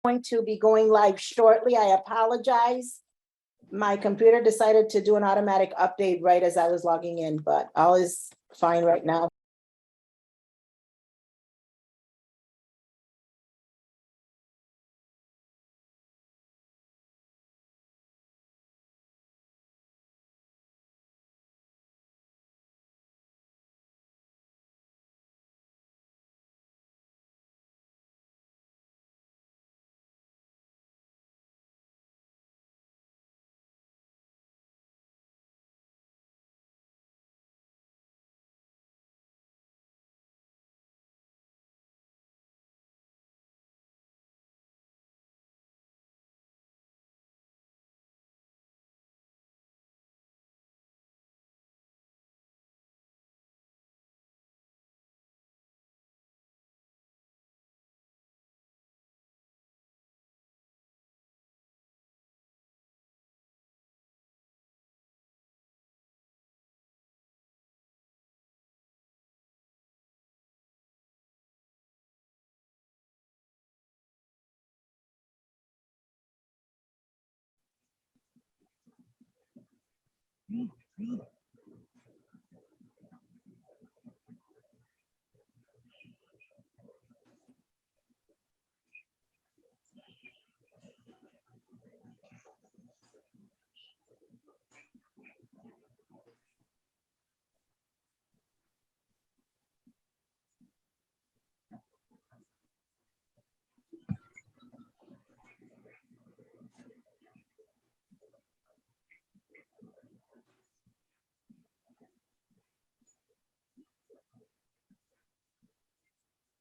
going to be going live shortly. I apologize. My computer decided to do an automatic update right as I was logging in, but all is fine right now.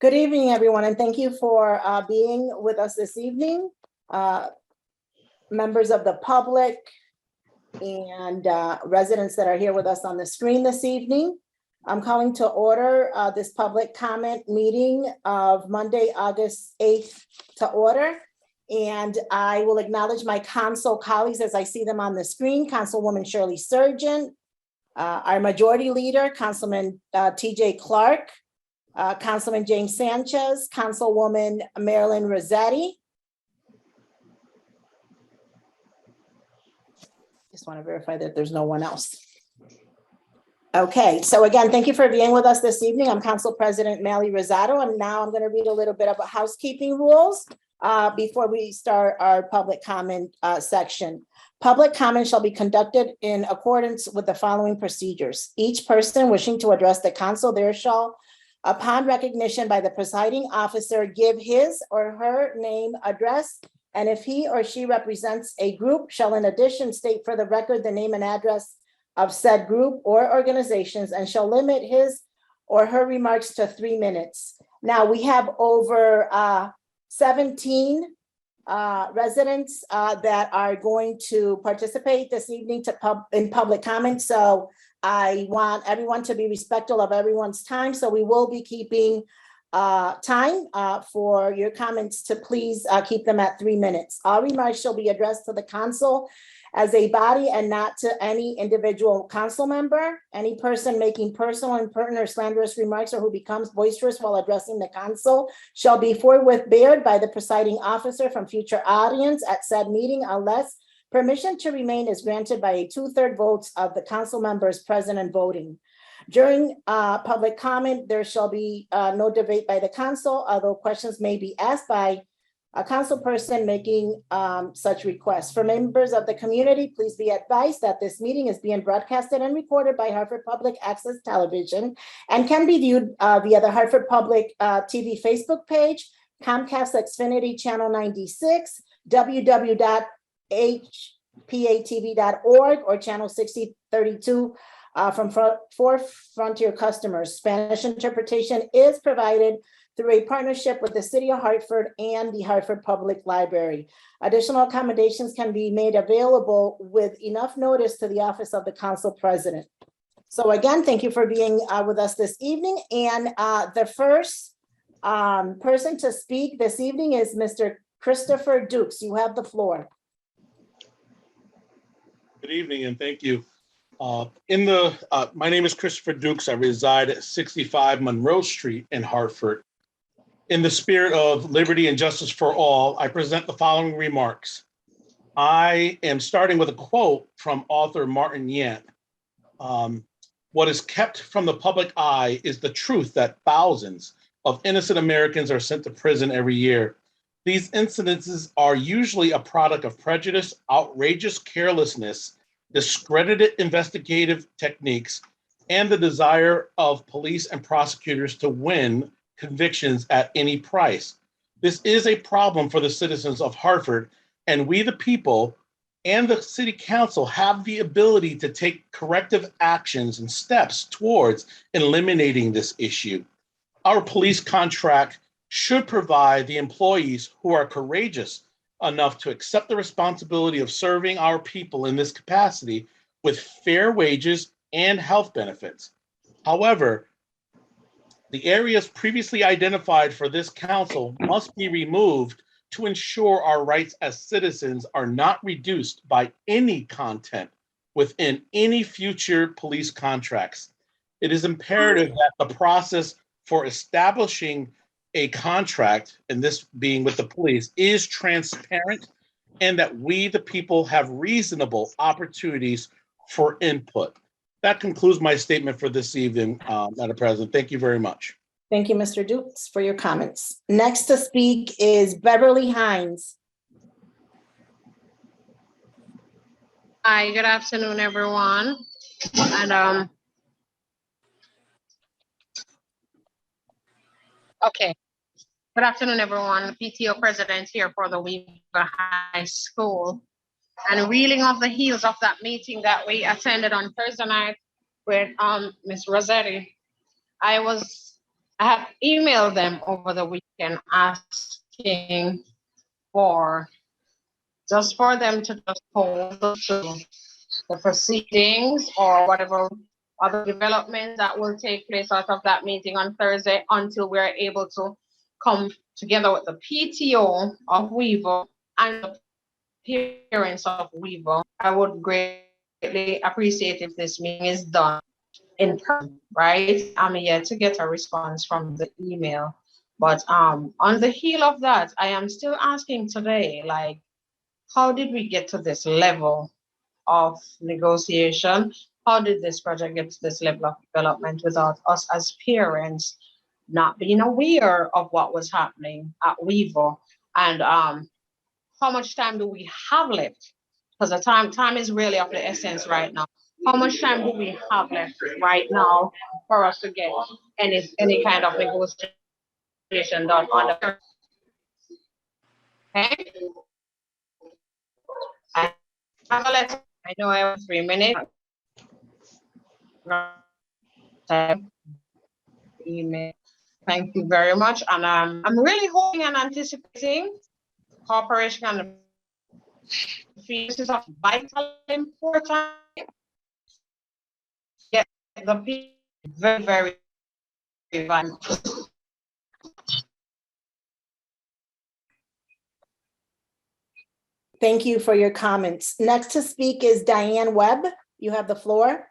Good evening, everyone, and thank you for being with us this evening. Members of the public and residents that are here with us on the screen this evening. I'm calling to order this public comment meeting of Monday, August 8th to order. And I will acknowledge my council colleagues as I see them on the screen. Councilwoman Shirley Surgeon, our majority leader, Councilman TJ Clark, Councilman James Sanchez, Councilwoman Marilyn Rossetti. Just want to verify that there's no one else. Okay, so again, thank you for being with us this evening. I'm Council President Mally Rosado, and now I'm going to read a little bit about housekeeping rules before we start our public comment section. Public comment shall be conducted in accordance with the following procedures. Each person wishing to address the council there shall, upon recognition by the presiding officer, give his or her name, address, and if he or she represents a group, shall in addition state for the record the name and address of said group or organizations, and shall limit his or her remarks to 3 minutes. Now, we have over 17 residents that are going to participate this evening in public comment. So I want everyone to be respectful of everyone's time. So we will be keeping time for your comments to please keep them at 3 minutes. All remarks shall be addressed to the council as a body and not to any individual council member. Any person making personal, impertinent, or slanderous remarks or who becomes boisterous while addressing the council shall be forthwith barred by the presiding officer from future audience at said meeting unless permission to remain is granted by a 2/3 votes of the council members present and voting. During public comment, there shall be no debate by the council, although questions may be asked by a council person making such requests. For members of the community, please be advised that this meeting is being broadcasted and recorded by Hartford Public Access Television and can be viewed via the Hartford Public TV Facebook page, Comcast Xfinity Channel 96, www.HPA-TV.org, or Channel 6032 from for Frontier customers. Spanish interpretation is provided through a partnership with the City of Hartford and the Hartford Public Library. Additional accommodations can be made available with enough notice to the Office of the Council President. So again, thank you for being with us this evening. And the first person to speak this evening is Mr. Christopher Dukes. You have the floor. Good evening and thank you. My name is Christopher Dukes. I reside at 65 Monroe Street in Hartford. In the spirit of liberty and justice for all, I present the following remarks. I am starting with a quote from author Martin Yant. What is kept from the public eye is the truth that thousands of innocent Americans are sent to prison every year. These incidences are usually a product of prejudice, outrageous carelessness, discredited investigative techniques, and the desire of police and prosecutors to win convictions at any price. This is a problem for the citizens of Hartford, and we, the people, and the city council have the ability to take corrective actions and steps towards eliminating this issue. Our police contract should provide the employees who are courageous enough to accept the responsibility of serving our people in this capacity with fair wages and health benefits. However, the areas previously identified for this council must be removed to ensure our rights as citizens are not reduced by any content within any future police contracts. It is imperative that the process for establishing a contract, and this being with the police, is transparent and that we, the people, have reasonable opportunities for input. That concludes my statement for this evening, Madam President. Thank you very much. Thank you, Mr. Dukes, for your comments. Next to speak is Beverly Hines. Hi, good afternoon, everyone. And okay, good afternoon, everyone. PTO president here for the Weaver High School. And reeling off the heels of that meeting that we attended on Thursday night with Ms. Rossetti, I have emailed them over the weekend asking for just for them to just hold the proceedings or whatever other developments that will take place out of that meeting on Thursday until we're able to come together with the PTO of Weaver and the parents of Weaver. I would greatly appreciate if this meeting is done in person, right? I'm yet to get a response from the email. But on the heel of that, I am still asking today, like, how did we get to this level of negotiation? How did this project get to this level of development without us as parents not being aware of what was happening at Weaver? And how much time do we have left? Because the time is really of the essence right now. How much time do we have left right now for us to get any kind of negotiation done on the okay? I have a letter. I know I have 3 minutes. Email. Thank you very much. And I'm really hoping and anticipating cooperation and this is of vital importance. Get the people very, very vital. Thank you for your comments. Next to speak is Diane Webb. You have the floor.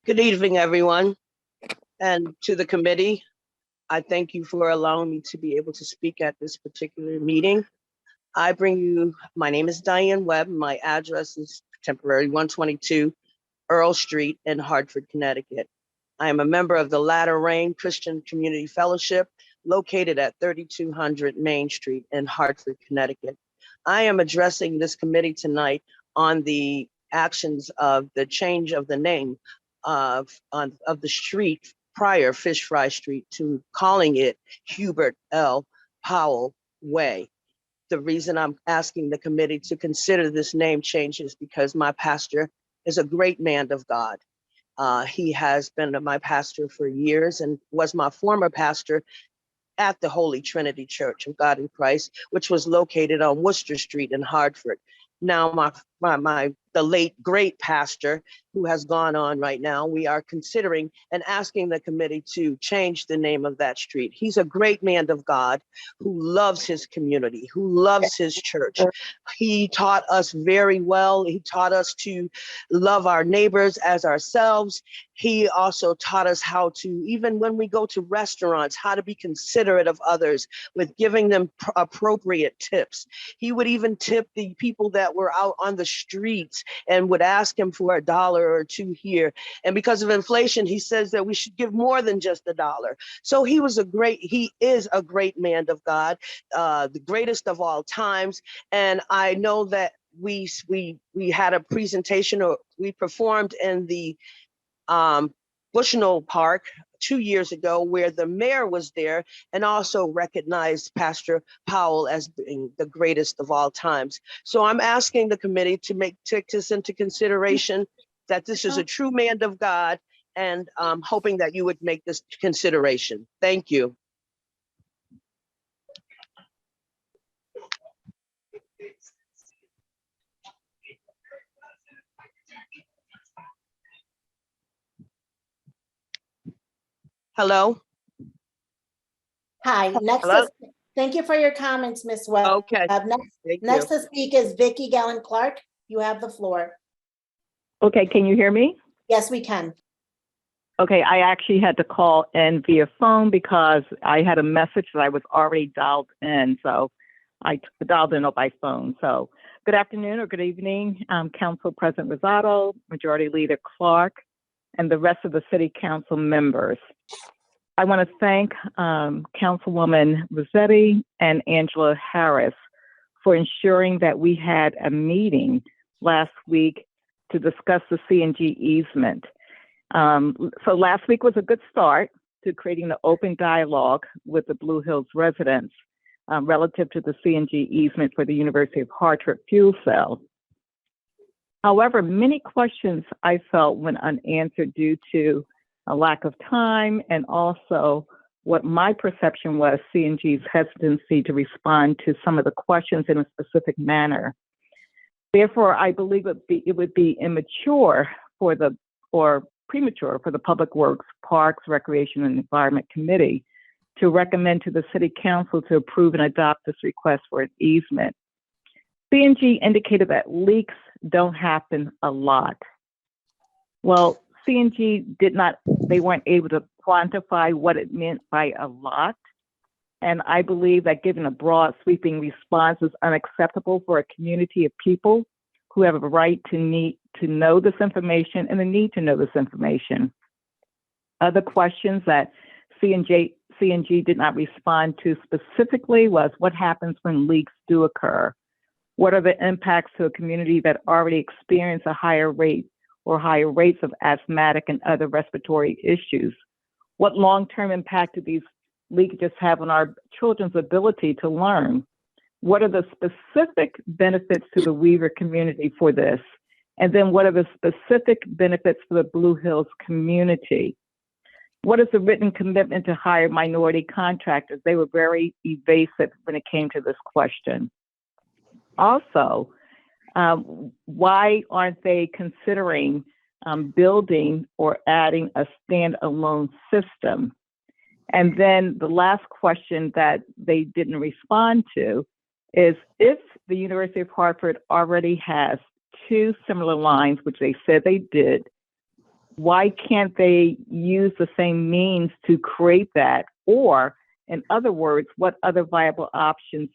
Good evening, everyone. And to the committee, I thank you for allowing me to be able to speak at this particular meeting. My name is Diane Webb. My address is temporary 122 Earl Street in Hartford, Connecticut. I am a member of the Latter Rain Christian Community Fellowship located at 3200 Main Street in Hartford, Connecticut. I am addressing this committee tonight on the actions of the change of the name of the street prior Fish Fry Street to calling it Hubert L. Powell Way. The reason I'm asking the committee to consider this name change is because my pastor is a great man of God. He has been my pastor for years and was my former pastor at the Holy Trinity Church of God in Christ, which was located on Worcester Street in Hartford. Now, my the late great pastor who has gone on right now. We are considering and asking the committee to change the name of that street. He's a great man of God who loves his community, who loves his church. He taught us very well. He taught us to love our neighbors as ourselves. He also taught us how to, even when we go to restaurants, how to be considerate of others with giving them appropriate tips. He would even tip the people that were out on the streets and would ask him for $1 or $2 here. And because of inflation, he says that we should give more than just $1. So he is a great man of God, the greatest of all times. And I know that we had a presentation, or we performed in the Bushnell Park 2 years ago, where the mayor was there and also recognized Pastor Powell as being the greatest of all times. So I'm asking the committee to take this into consideration, that this is a true man of God, and hoping that you would make this consideration. Thank you. Hello? Hi, Hello? thank you for your comments, Ms. Webb. Okay, thank Next you. to speak is Vicky Gallen Clark. You have the floor. Okay, can you hear me? Yes, we can. Okay, I actually had to call in via phone because I had a message that I was already dialed in, so I dialed in by phone. So good afternoon or good evening, Council President Rosado, Majority Leader Clark, and the rest of the City Council members. I want to thank Councilwoman Rossetti and Angela Harris for ensuring that we had a meeting last week to discuss the C&G easement. So last week was a good start to creating the open dialogue with the Blue Hills residents relative to the C&G easement for the University of Hartford fuel cell. However, many questions I felt went unanswered due to a lack of time, and also what my perception was C&G's hesitancy to respond to some of the questions in a specific manner. Therefore, I believe it would be immature or premature for the Public Works, Parks, Recreation, and Environment Committee to recommend to the City Council to approve and adopt this request for an easement. C&G indicated that leaks don't happen a lot. Well, C&G they weren't able to quantify what it meant by a lot. And I believe that giving a broad sweeping response is unacceptable for a community of people who have a right to know this information and the need to know this information. Other questions that C&G did not respond to specifically was what happens when leaks do occur? What are the impacts to a community that already experience a higher rate or higher rates of asthmatic and other respiratory issues? What long-term impact do these leakages have on our children's ability to learn? What are the specific benefits to the Weaver community for this? And then what are the specific benefits for the Blue Hills community? What is the written commitment to hire minority contractors? They were very evasive when it came to this question. Also, why aren't they considering building or adding a standalone system? And then the last question that they didn't respond to is, if the University of Hartford already has 2 similar lines, which they said they did, why can't they use the same means to create that? Or, in other words, what other viable options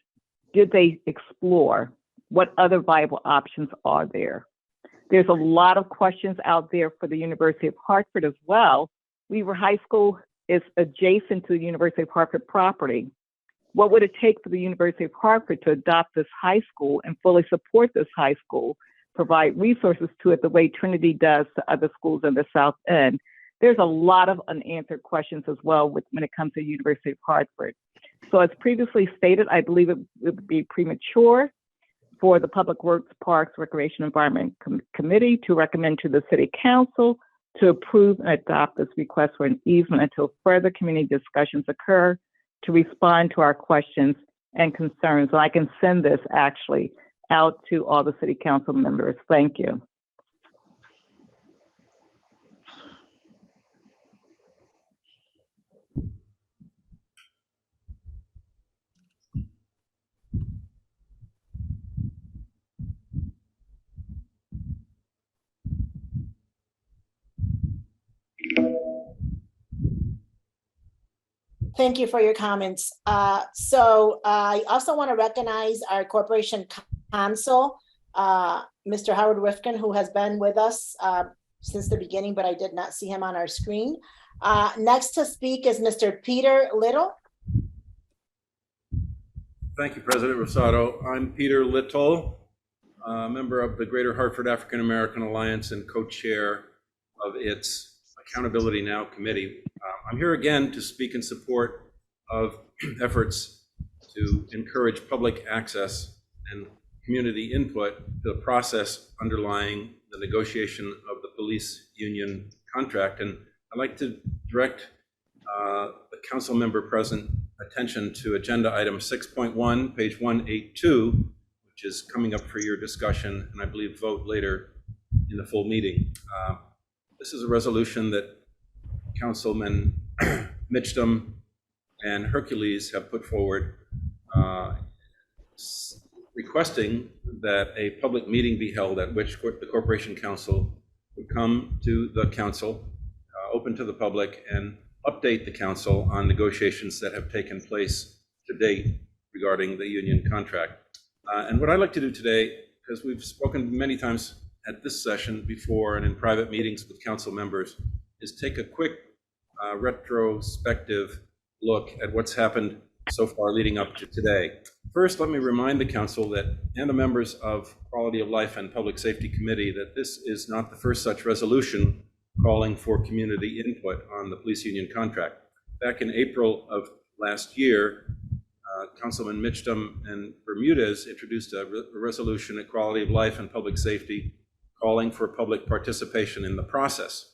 did they explore? What other viable options are there? There's a lot of questions out there for the University of Hartford as well. Weaver High School is adjacent to the University of Hartford property. What would it take for the University of Hartford to adopt this high school and fully support this high school, provide resources to it the way Trinity does to other schools in the South End? There's a lot of unanswered questions as well when it comes to the University of Hartford. So as previously stated, I believe it would be premature for the Public Works, Parks, Recreation, Environment Committee to recommend to the City Council to approve and adopt this request for an easement until further community discussions occur to respond to our questions and concerns. And I can send this actually out to all the city council members. Thank you. Thank you for your comments. So I also want to recognize our corporation counsel, Mr. Howard Rifkin, who has been with us since the beginning, but I did not see him on our screen. Next to speak is Mr. Peter Little. Thank you, President Rosado. I'm Peter Little, a member of the Greater Hartford African American Alliance and co-chair of its Accountability Now Committee. I'm here again to speak in support of efforts to encourage public access and community input to the process underlying the negotiation of the police union contract. And I'd like to direct the council member present attention to agenda item 6.1, page 182, which is coming up for your discussion and I believe vote later in the full meeting. This is a resolution that Councilman Mitchum and Hercules have put forward requesting that a public meeting be held at which the Corporation Council would come to the council, open to the public, and update the council on negotiations that have taken place to date regarding the union contract. And what I'd like to do today, because we've spoken many times at this session before and in private meetings with council members, is take a quick retrospective look at what's happened so far leading up to today. First, let me remind the council that, and the members of Quality of Life and Public Safety Committee, that this is not the first such resolution calling for community input on the police union contract. Back in April of last year, Councilman Mitchum and Bermudez introduced a resolution at Quality of Life and Public Safety calling for public participation in the process.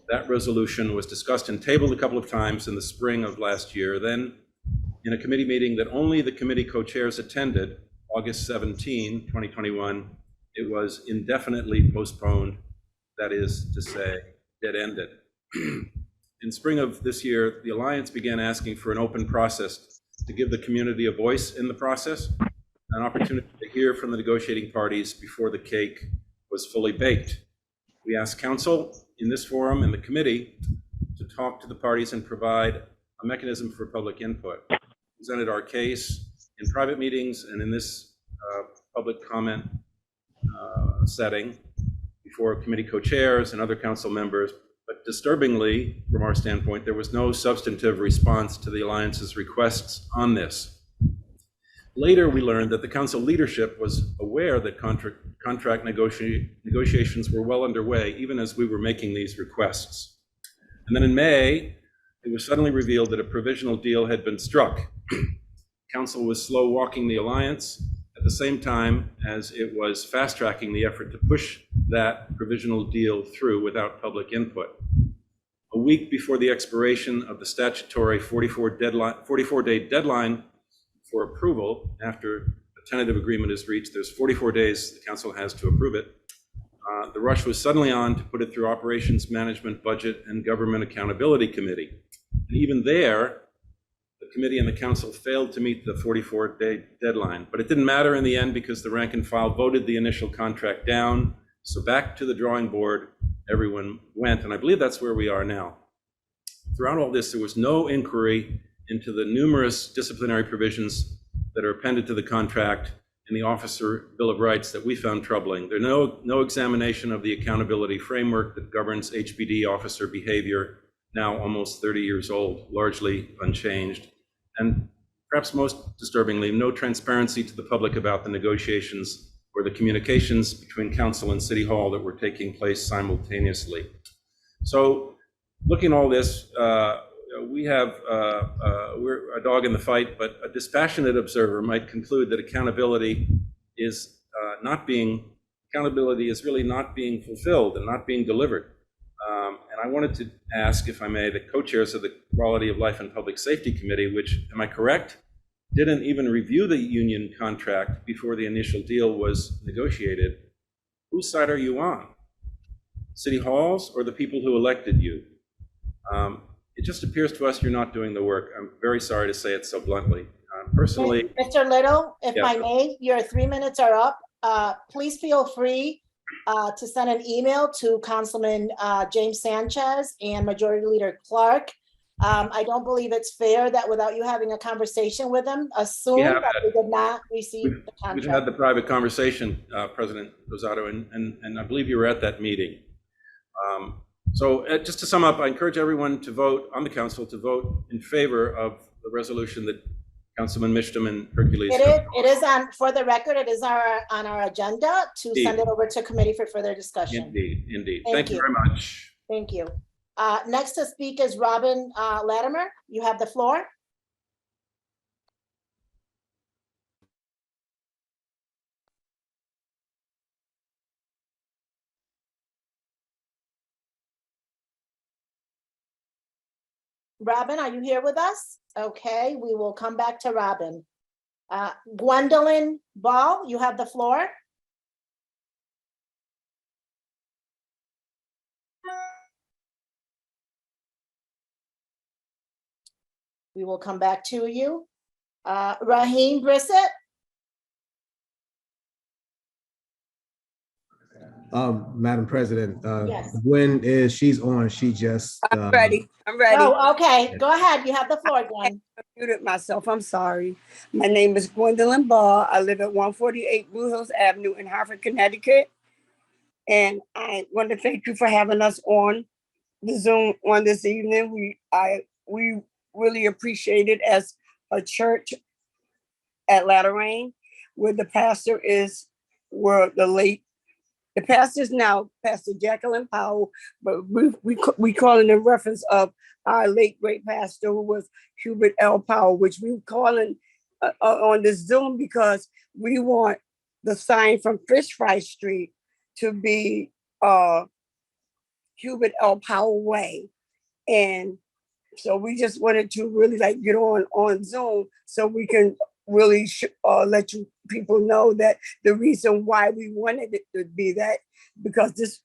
That resolution was discussed and tabled a couple of times in the spring of last year. Then, in a committee meeting that only the committee co-chairs attended, August 17, 2021, it was indefinitely postponed, that is to say, dead-ended. In spring of this year, the Alliance began asking for an open process to give the community a voice in the process, an opportunity to hear from the negotiating parties before the cake was fully baked. We asked council in this forum and the committee to talk to the parties and provide a mechanism for public input. We presented our case in private meetings and in this public comment setting before committee co-chairs and other council members. But disturbingly, from our standpoint, there was no substantive response to the Alliance's requests on this. Later, we learned that the council leadership was aware that contract negotiations were well underway, even as we were making these requests. And then in May, it was suddenly revealed that a provisional deal had been struck. Council was slow walking the Alliance at the same time as it was fast tracking the effort to push that provisional deal through without public input. A week before the expiration of the statutory 44-day deadline for approval, after a tentative agreement is reached, there's 44 days the council has to approve it. The rush was suddenly on to put it through Operations Management, Budget, and Government Accountability Committee. And even there, the committee and the council failed to meet the 44-day deadline. But it didn't matter in the end because the rank and file voted the initial contract down. So back to the drawing board, everyone went, and I believe that's where we are now. Throughout all this, there was no inquiry into the numerous disciplinary provisions that are appended to the contract in the Officer Bill of Rights that we found troubling. There's no examination of the accountability framework that governs HPD officer behavior, now almost 30 years old, largely unchanged. And perhaps most disturbingly, no transparency to the public about the negotiations or the communications between council and city hall that were taking place simultaneously. So looking at all this, we're a dog in the fight, but a dispassionate observer might conclude that accountability is really not being fulfilled and not being delivered. And I wanted to ask, if I may, the co-chairs of the Quality of Life and Public Safety Committee, which, am I correct, didn't even review the union contract before the initial deal was negotiated, whose side are you on? City Hall's or the people who elected you? It just appears to us you're not doing the work. I'm very sorry to say it so bluntly. Personally, Mr. Little, if Yeah. I may, your 3 minutes are up. Please feel free to send an email to Councilman James Sanchez and Majority Leader Clark. I don't believe it's fair that without you having a conversation with them, assume have that they did not receive the we've had contract. the private conversation, President Rosato, and I believe you were at that meeting. So just to sum up, I encourage everyone to vote on the council to vote in favor of the resolution that Councilman Mishtam and Hercules. It is on, for the record, it is on our agenda to send Indeed. it over to committee for further discussion. Indeed. Thank Thank you you. very much. Thank you. Next to speak is Robin Latimer. You have the floor. Robin, are you here with us? Okay, we will come back to Robin. Gwendolyn Ball, you have the floor. We will come back to you. Raheem Brissett, Madam President, Yes. Gwen she's on, she just. I'm ready. I'm ready. oh, okay, go ahead, you have the floor, Gwen. I muted myself. I'm sorry. My name is Gwendolyn Ball. I live at 148 Blue Hills Avenue in Hartford, Connecticut. And I want to thank you for having us on the Zoom on this evening. We really appreciate it as a church at Latter Rain, where the pastor is, the pastor is now Pastor Jacqueline Powell, but we call it in reference of our late great pastor, who was Hubert L. Powell, which we calling on this Zoom because we want the sign from Fish Fry Street to be Hubert L. Powell Way. And so we just wanted to really like get on Zoom so we can really let you people know that the reason why we wanted it to be that, because this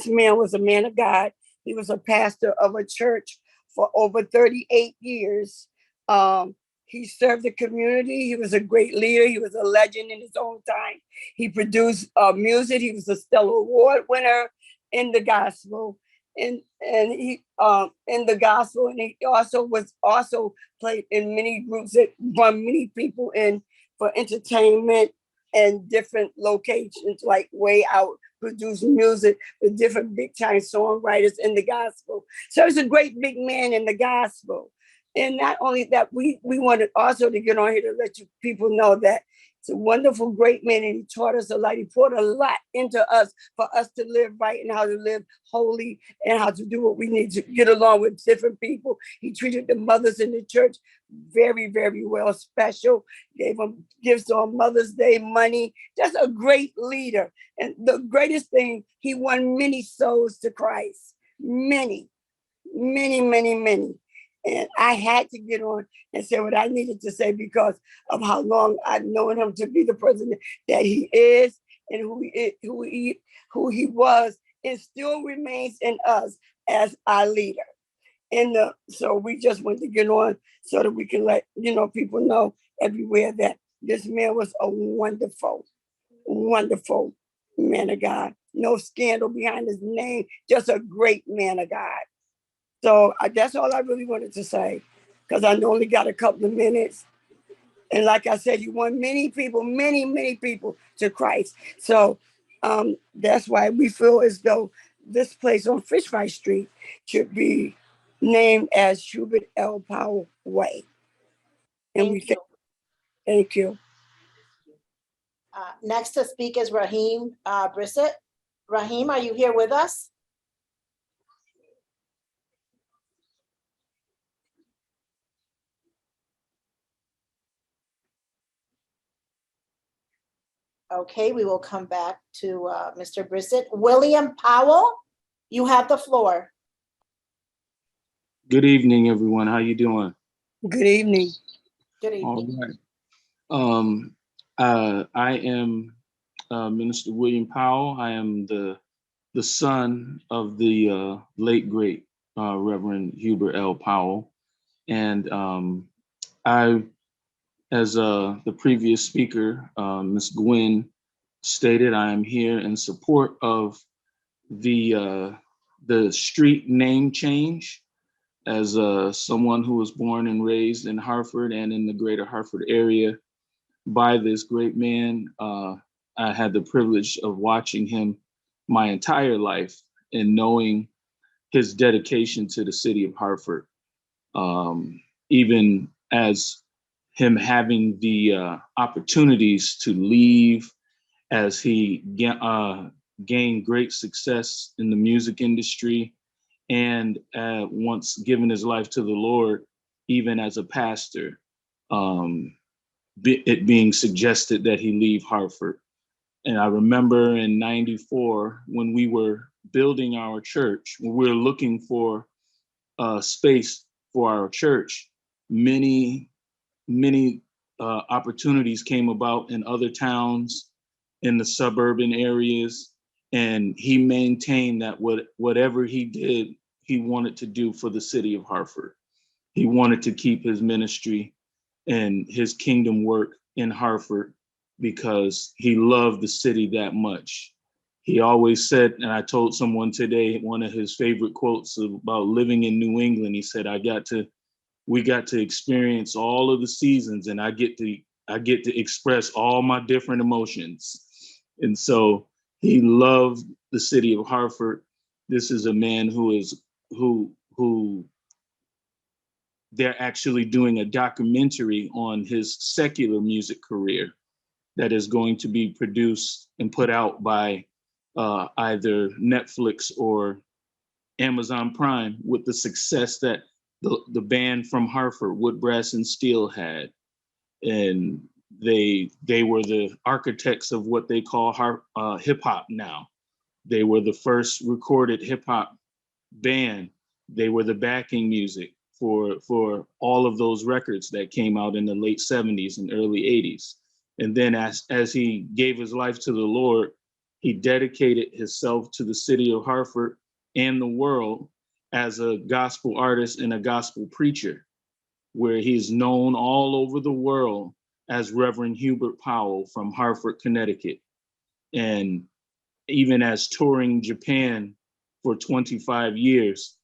man was a man of God. He was a pastor of a church for over 38 years. He served the community. He was a great leader. He was a legend in his own time. He produced music. He was a Stellar Award winner in the gospel. And he in the gospel, and he also played in many groups that brought many people in for entertainment and different locations, like way out producing music with different big time songwriters in the gospel. So he's a great big man in the gospel. And not only that, we wanted also to get on here to let you people know that it's a wonderful, great man, and he taught us a lot. He poured a lot into us for us to live right and how to live holy and how to do what we need to get along with different people. He treated the mothers in the church very, very well, special. Gave them gifts on Mother's Day, money. Just a great leader. And the greatest thing, he won many souls to Christ. Many. And I had to get on and say what I needed to say because of how long I've known him to be the president that he is and who he was and still remains in us as our leader. And so we just want to get on so that we can let people know everywhere that this man was a wonderful man of God. No scandal behind his name, just a great man of God. So that's all I really wanted to say, because I only got a couple of minutes. And like I said, you won many people to Christ. So that's why we feel as though this place on Fish Fry Street should be named as Hubert L. Powell Way. And thank you. Next to speak is Raheem Brissett. Raheem, are you here with us? Okay, we will come back to Mr. Brissett. William Powell, you have the floor. Good evening, everyone. How you doing? Good evening. Good All evening. right. I am Minister William Powell. I am the son of the late great Reverend Hubert L. Powell, and I, as the previous speaker, Ms. Gwynn stated, I am here in support of the street name change. As someone who was born and raised in Hartford and in the greater Hartford area by this great man, I had the privilege of watching him my entire life and knowing his dedication to the city of Hartford, even as him having the opportunities to leave as he gained great success in the music industry, and once given his life to the Lord, even as a pastor, it being suggested that he leave Hartford. And I remember in '94, when we were building our church, when we were looking for space for our church, many opportunities came about in other towns, in the suburban areas, and he maintained that whatever he did, he wanted to do for the city of Hartford. He wanted to keep his ministry and his kingdom work in Hartford because he loved the city that much. He always said, and I told someone today, one of his favorite quotes about living in New England, he said, we got to experience all of the seasons, and I get to express all my different emotions. And so he loved the city of Hartford. This is a man who they're actually doing a documentary on his secular music career that is going to be produced and put out by either Netflix or Amazon Prime, with the success that the band from Hartford, Wood, Brass, and Steel, had. And they were the architects of what they call hip hop now. They were the first recorded hip hop band. They were the backing music for all of those records that came out in the late 70s and early 80s. And then as he gave his life to the Lord, he dedicated himself to the city of Hartford and the world as a gospel artist and a gospel preacher, where he's known all over the world as Reverend Hubert Powell from Hartford, Connecticut. And even as touring Japan for 25 years,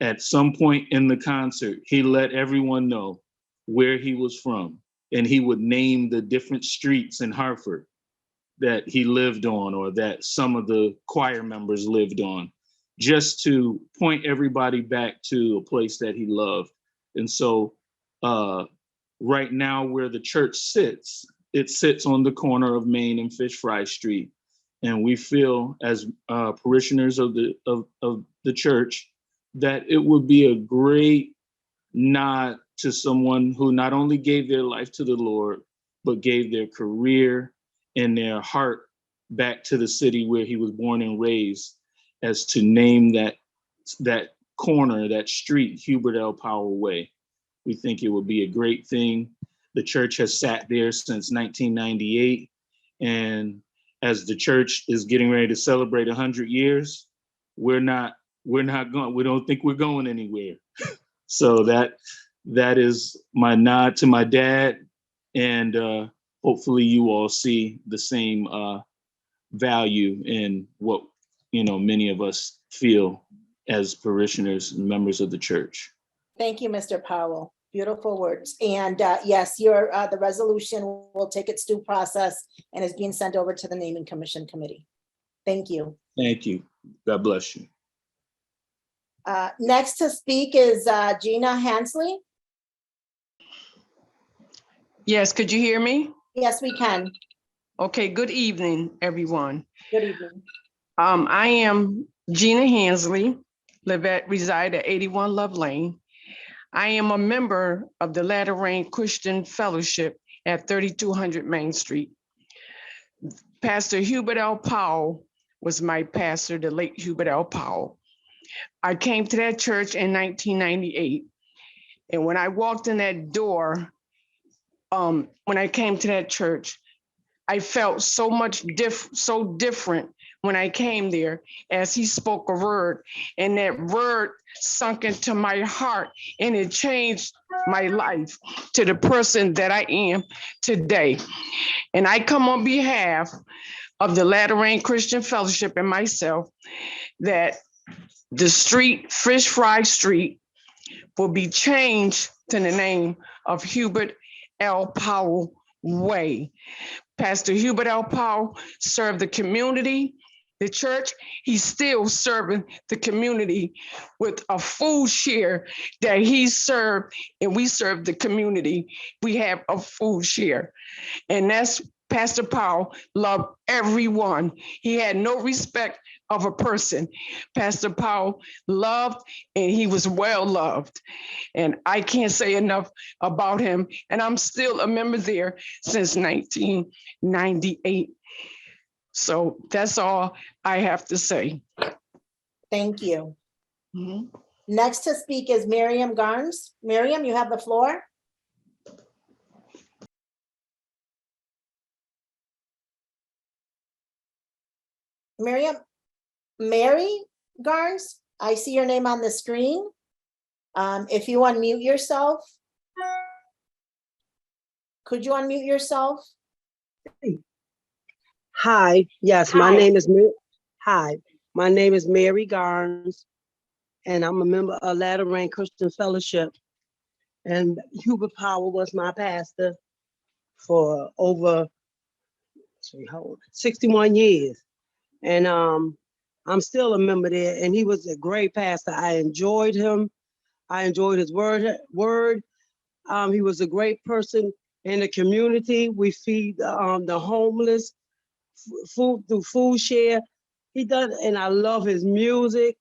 at some point in the concert, he let everyone know where he was from, and he would name the different streets in Hartford that he lived on, or that some of the choir members lived on, just to point everybody back to a place that he loved. And so right now, where the church sits, it sits on the corner of Main and Fish Fry Street. And we feel, as parishioners of the church, that it would be a great nod to someone who not only gave their life to the Lord, but gave their career and their heart back to the city where he was born and raised, as to name that corner, that street, Hubert L. Powell Way. We think it would be a great thing. The church has sat there since 1998. And as the church is getting ready to celebrate 100 years, we don't think we're going anywhere. So that is my nod to my dad. And hopefully you all see the same value in what, many of us feel as parishioners and members of the church. Thank you, Mr. Powell. Beautiful words. And yes, the resolution will take its due process and is being sent over to the Naming Commission Committee. Thank you. Thank you. God bless you. Next to speak is Gina Hansley. Yes, could you hear me? Yes, we can. Okay, good evening, everyone. Good evening. I am Gina Hansley, reside at 81 Love Lane. I am a member of the Latter Rain Christian Fellowship at 3200 Main Street. Pastor Hubert L. Powell was my pastor, the late Hubert L. Powell. I came to that church in 1998. And when I walked in that door, when I came to that church. I felt so different when I came there as he spoke a word, and that word sunk into my heart, and it changed my life to the person that I am today. And I come on behalf of the Latter Rain Christian Fellowship and myself that the street, Fish Fry Street, will be changed to the name of Hubert L. Powell Way. Pastor Hubert L. Powell served the community, the church. He's still serving the community with a food share that he served, and we serve the community. We have a food share, and that's Pastor Powell loved everyone. He had no respect of a person. Pastor Powell loved, and he was well loved. And I can't say enough about him. And I'm still a member there since 1998. So that's all I have to say. Thank you. Mhm. Next to speak is Miriam Garnes. Miriam, you have the floor. Miriam, Mary Garnes, I see your name on the screen. If you unmute yourself, could you unmute yourself? Hi, yes, Hi. my name is Mary Garnes, and I'm a member of Latter Rain Christian Fellowship. And Hubert Powell was my pastor for over 61 years. And I'm still a member there, and he was a great pastor. I enjoyed him. I enjoyed his word. He was a great person in the community. We feed the homeless, food through food share. He does, and I love his music.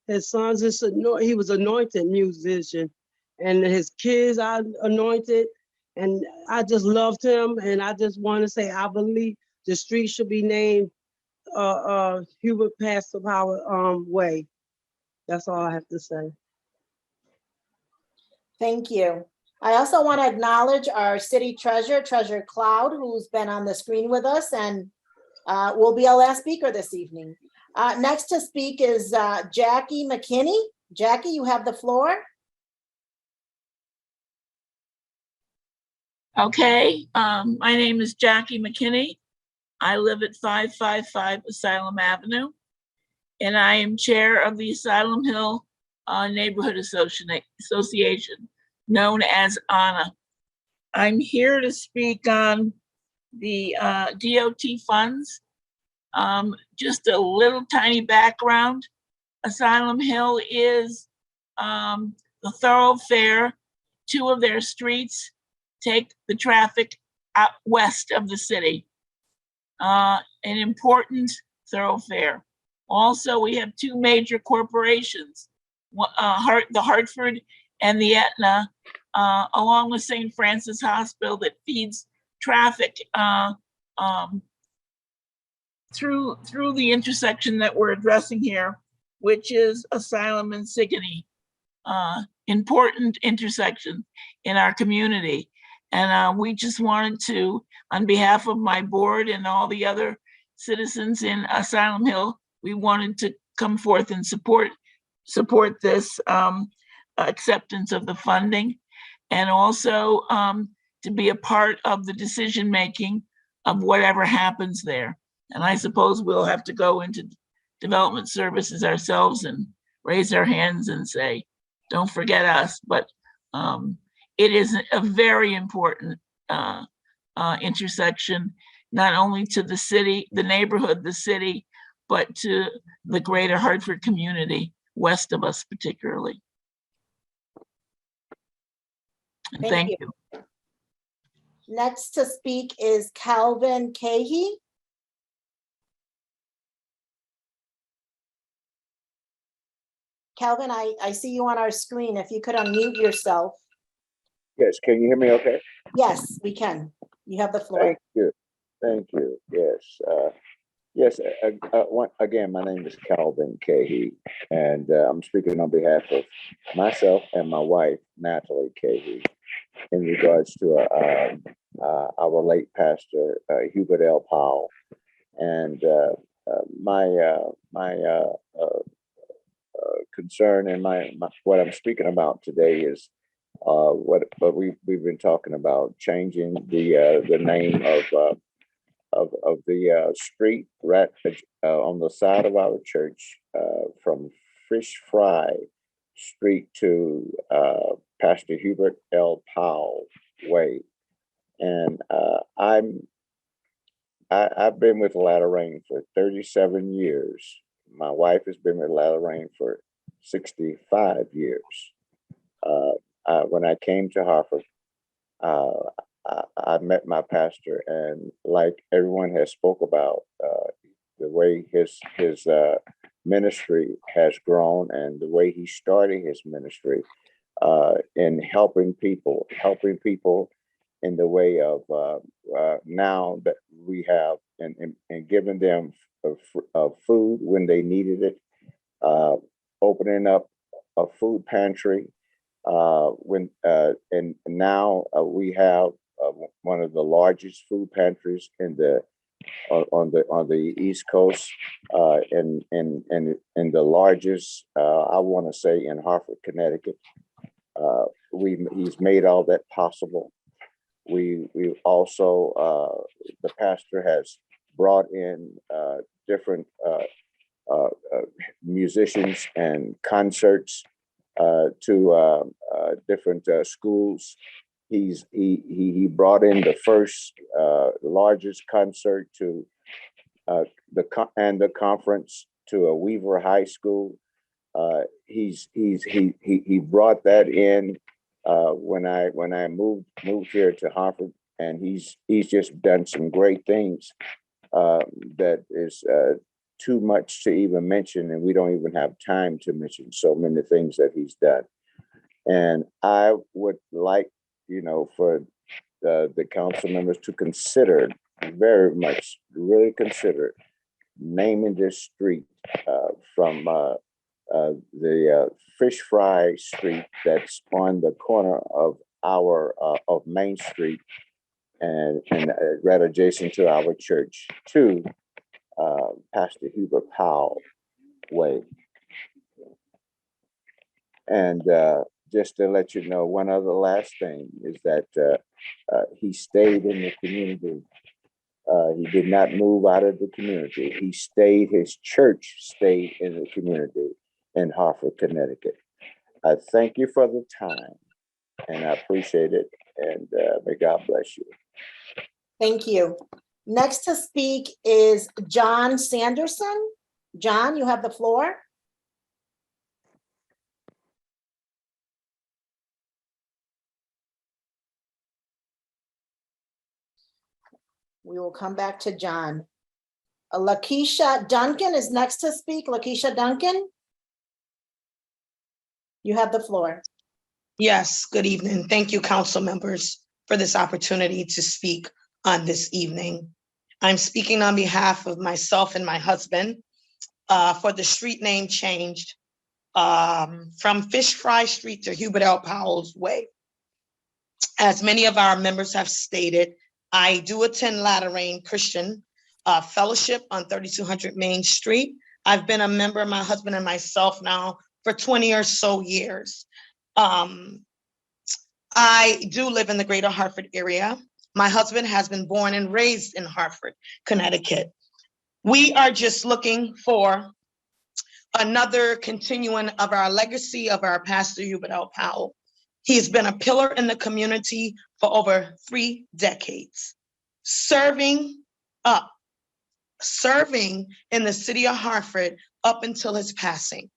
His sons, he was anointed musician, and his kids are anointed. And I just loved him, and I just want to say I believe the street should be named Hubert Pastor Powell Way. That's all I have to say. Thank you. I also want to acknowledge our city treasurer, Treasurer Cloud, who's been on the screen with us and will be our last speaker this evening. Next to speak is Jackie McKinney. Jackie, you have the floor. Okay, my name is Jackie McKinney. I live at 555 Asylum Avenue, and I am chair of the Asylum Hill Neighborhood Association, known as ANA. I'm here to speak on the DOT funds. Just a little tiny background. Asylum Hill is the thoroughfare. Two of their streets take the traffic out west of the city. An important thoroughfare. Also, we have two major corporations, the Hartford and the Aetna, along with St. Francis Hospital, that feeds traffic through the intersection that we're addressing here, which is Asylum and Sigourney. Important intersection in our community. And we just wanted to, on behalf of my board and all the other citizens in Asylum Hill, we wanted to come forth and support this acceptance of the funding, and also to be a part of the decision-making of whatever happens there. And I suppose we'll have to go into development services ourselves and raise our hands and say, don't forget us. But it is a very important intersection, not only to the city, the neighborhood, the city, but to the greater Hartford community, west of us particularly. And thank you. Next to speak is Calvin Cahey. Calvin, I see you on our screen. If you could unmute yourself. Yes, can you hear me okay? Yes, we can. You have the floor. Thank you. Thank you. Yes. Again, my name is Calvin Cahey, and I'm speaking on behalf of myself and my wife, Natalie Cahey. in regards to our late pastor, Hubert L. Powell. And my concern and what I'm speaking about today is what we've been talking about, changing the name of the street right on the side of our church from Fish Fry Street to Pastor Hubert L. Powell Way. And I've been with Latter Rain for 37 years. My wife has been with Latter Rain for 65 years. When I came to Hartford, I met my pastor, and like everyone has spoke about, the way his ministry has grown and the way he started his ministry in helping people in the way of now that we have and giving them food when they needed it, opening up a food pantry. And now we have one of the largest food pantries on the East Coast, and the largest, I want to say, in Hartford, Connecticut. He's made all that possible. We also the pastor has brought in different musicians and concerts to different schools. He brought in the first largest concert to the conference to a Weaver High School. He brought that in when I moved here to Hartford, and he's just done some great things that is too much to even mention, and we don't even have time to mention so many things that he's done. And I would like, for the council members to consider, very much, really consider naming this street from the Fish Fry Street that's on the corner of of Main Street and right adjacent to our church to Pastor Hubert Powell Way. And just to let you know, one other last thing is that he stayed in the community. He did not move out of the community. He stayed, his church stayed in the community in Hartford, Connecticut. I thank you for the time, and I appreciate it, and may God bless you. Thank you. Next to speak is John Sanderson. John, you have the floor. We will come back to John. Lakeisha Duncan is next to speak. Lakeisha Duncan, you have the floor. Yes, good evening. Thank you, council members, for this opportunity to speak on this evening. I'm speaking on behalf of myself and my husband for the street name changed from Fish Fry Street to Hubert L. Powell's Way. As many of our members have stated, I do attend Latter Rain Christian Fellowship on 3200 Main Street. I've been a member, my husband and myself, now for 20 or so years. I do live in the greater Hartford area. My husband has been born and raised in Hartford, Connecticut. We are just looking for another continuing of our legacy of our pastor, Hubert L. Powell. He's been a pillar in the community for over 3 decades, serving in the city of Hartford up until his passing.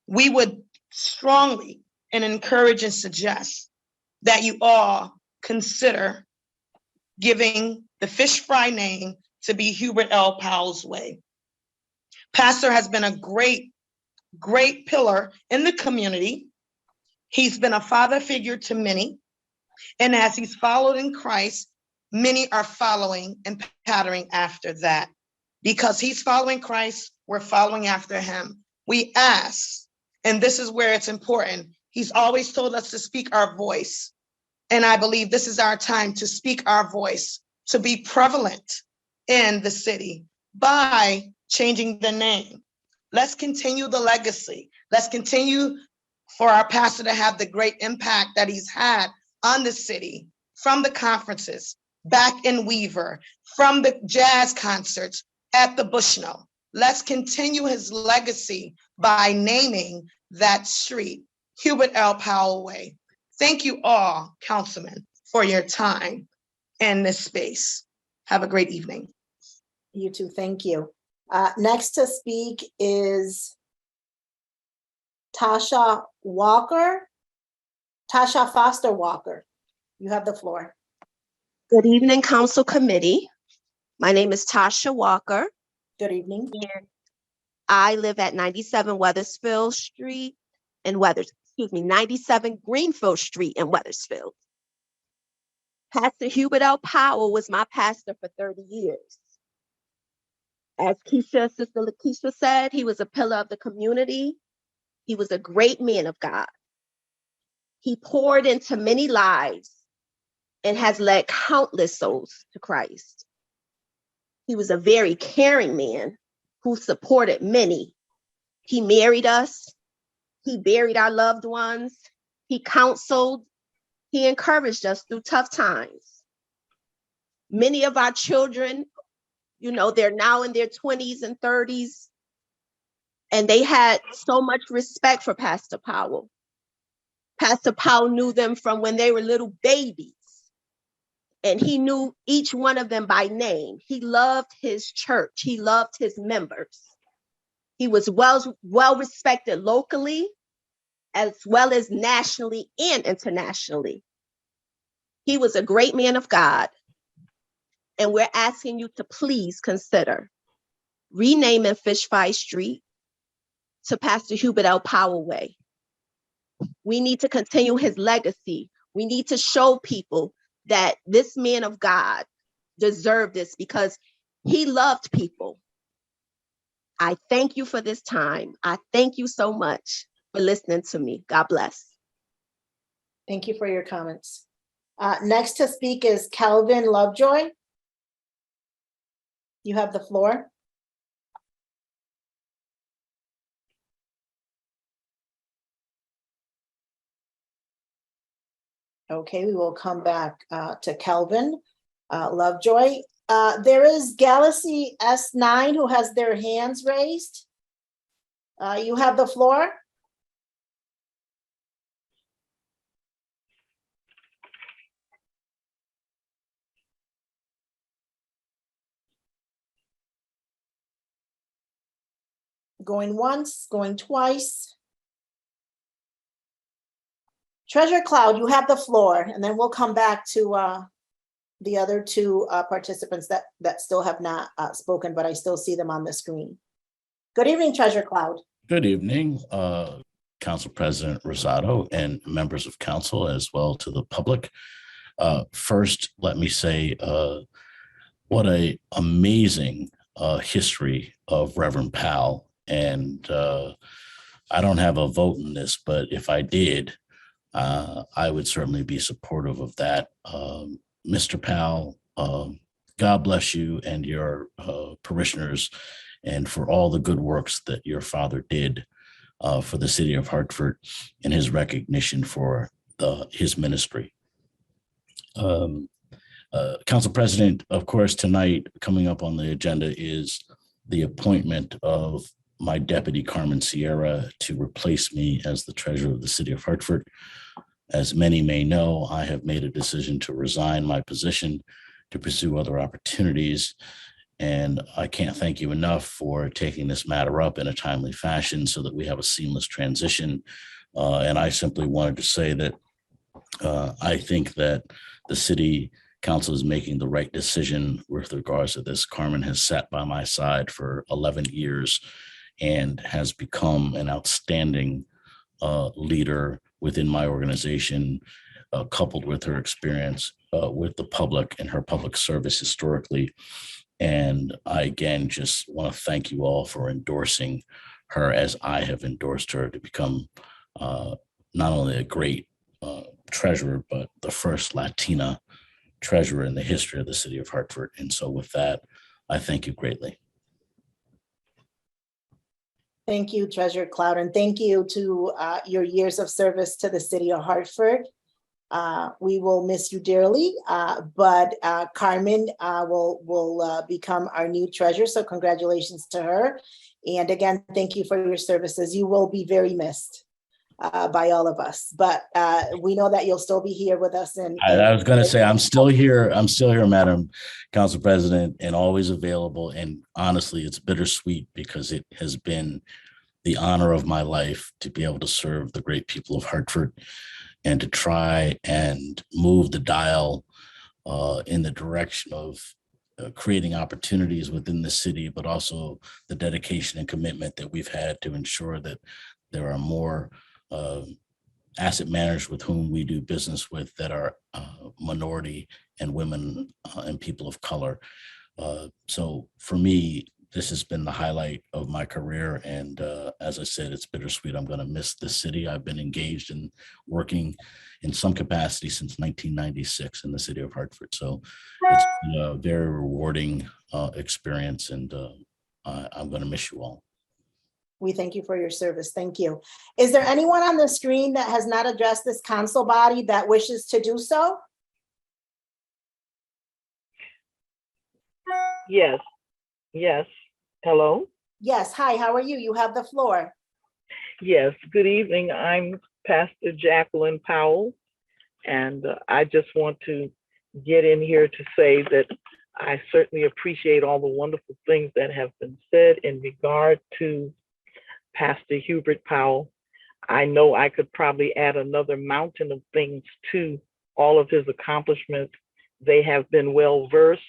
We would strongly and encourage and suggest that you all consider giving the Fish Fry name to be Hubert L. Powell's Way. Pastor has been a great pillar in the community. He's been a father figure to many. And as he's followed in Christ, many are following and patterning after that. Because he's following Christ, we're following after him. We ask, and this is where it's important, he's always told us to speak our voice And I believe this is our time to speak our voice, to be prevalent in the city by changing the name. Let's continue the legacy. Let's continue for our pastor to have the great impact that he's had on the city, from the conferences back in Weaver, from the jazz concerts at the Bushnell. Let's continue his legacy by naming that street Hubert L. Powell Way. Thank you all, councilmen, for your time in this space. Have a great evening. You too, thank you. Next to speak is Tasha Walker. Tasha Foster Walker, you have the floor. Good evening, Council Committee. My name is Tasha Walker. Good evening. And I live at 97 Weathersfield Street in 97 Greenfield Street in Weathersfield. Pastor Hubert L. Powell was my pastor for 30 years. As Sister Lakeisha said, he was a pillar of the community. He was a great man of God. He poured into many lives and has led countless souls to Christ. He was a very caring man who supported many. He married us. He buried our loved ones. He counseled. He encouraged us through tough times. Many of our children, they're now in their 20s and 30s, and they had so much respect for Pastor Powell. Pastor Powell knew them from when they were little babies, and he knew each one of them by name. He loved his church. He loved his members. He was well respected locally, as well as nationally and internationally. He was a great man of God, and we're asking you to please consider renaming Fish Fry Street to Pastor Hubert L. Powell Way. We need to continue his legacy. We need to show people that this man of God deserved this because he loved people. I thank you for this time. I thank you so much for listening to me. God bless. Thank you for your comments. Next to speak is Calvin Lovejoy. You have the floor. Okay, we will come back to Calvin Lovejoy. There is Galaxy S9 who has their hands raised. You have the floor. Going once, going twice. Treasure Cloud, you have the floor, and then we'll come back to the other two participants that still have not spoken, but I still see them on the screen. Good evening, Treasure Cloud. Good evening, Council President Rosado and members of council, as well to the public. First, let me say what an amazing history of Reverend Powell. And I don't have a vote in this, but if I did, I would certainly be supportive of that. Mr. Powell, God bless you and your parishioners, and for all the good works that your father did for the city of Hartford and his recognition for his ministry. Council President, of course, tonight coming up on the agenda is the appointment of my deputy Carmen Sierra to replace me as the treasurer of the city of Hartford. As many may know, I have made a decision to resign my position to pursue other opportunities. And I can't thank you enough for taking this matter up in a timely fashion so that we have a seamless transition. And I simply wanted to say that I think that the city council is making the right decision with regards to this. Carmen has sat by my side for 11 years and has become an outstanding leader within my organization, coupled with her experience with the public and her public service historically. And I, again, just want to thank you all for endorsing her as I have endorsed her to become not only a great treasurer, but the first Latina treasurer in the history of the city of Hartford. And so with that, I thank you greatly. Thank you, Treasurer Cloud, and thank you to your years of service to the city of Hartford. We will miss you dearly, but Carmen will become our new treasurer, so congratulations to her. And again, thank you for your services. You will be very missed by all of us, but we know that you'll still be here with us. And I was going to say, I'm still here, Madam Council President, and always available. And honestly, it's bittersweet because it has been the honor of my life to be able to serve the great people of Hartford and to try and move the dial in the direction of creating opportunities within the city, but also the dedication and commitment that we've had to ensure that there are more asset managers with whom we do business with that are minority and women and people of color. So for me, this has been the highlight of my career. And as I said, it's bittersweet. I'm going to miss the city. I've been engaged in working in some capacity since 1996 in the city of Hartford. So it's been a very rewarding experience, and I'm going to miss you all. we thank you for your service. Thank you. Is there anyone on the screen that has not addressed this council body that wishes to do so? Yes. Yes. Hello? Yes. Hi, how are you? You have the floor. Yes. Good evening. I'm Pastor Jacqueline Powell, and I just want to get in here to say that I certainly appreciate all the wonderful things that have been said in regard to Pastor Hubert Powell. I know I could probably add another mountain of things to all of his accomplishments. They have been well versed,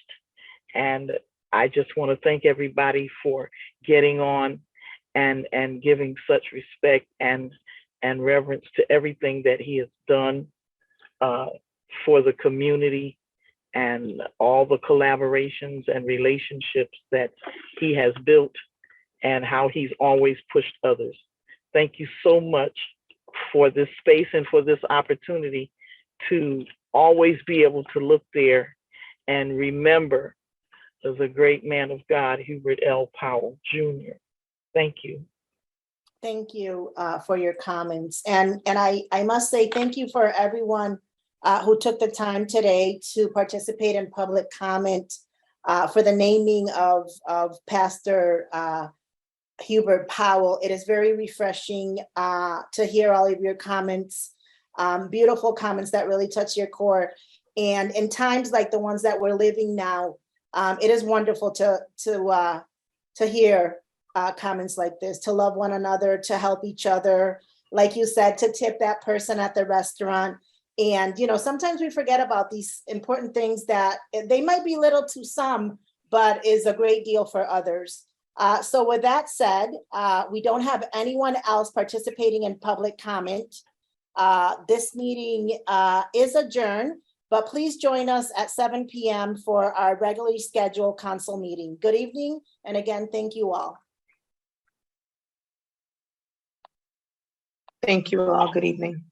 and I just want to thank everybody for getting on and giving such respect and reverence to everything that he has done for the community and all the collaborations and relationships that he has built and how he's always pushed others. Thank you so much for this space and for this opportunity to always be able to look there and remember the great man of God, Hubert L. Powell, Jr. Thank you. Thank you for your comments. And I must say thank you for everyone who took the time today to participate in public comment for the naming of Pastor Hubert Powell. It is very refreshing to hear all of your comments, beautiful comments that really touch your core. And in times like the ones that we're living now, it is wonderful to hear comments like this, to love one another, to help each other, like you said, to tip that person at the restaurant. And, you know, sometimes we forget about these important things that they might be little to some, but is a great deal for others. So with that said, we don't have anyone else participating in public comment. This meeting is adjourned, but please join us at 7 p.m. for our regularly scheduled council meeting. Good evening. And again, thank you all. Thank you all. Good evening.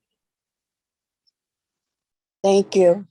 Thank you.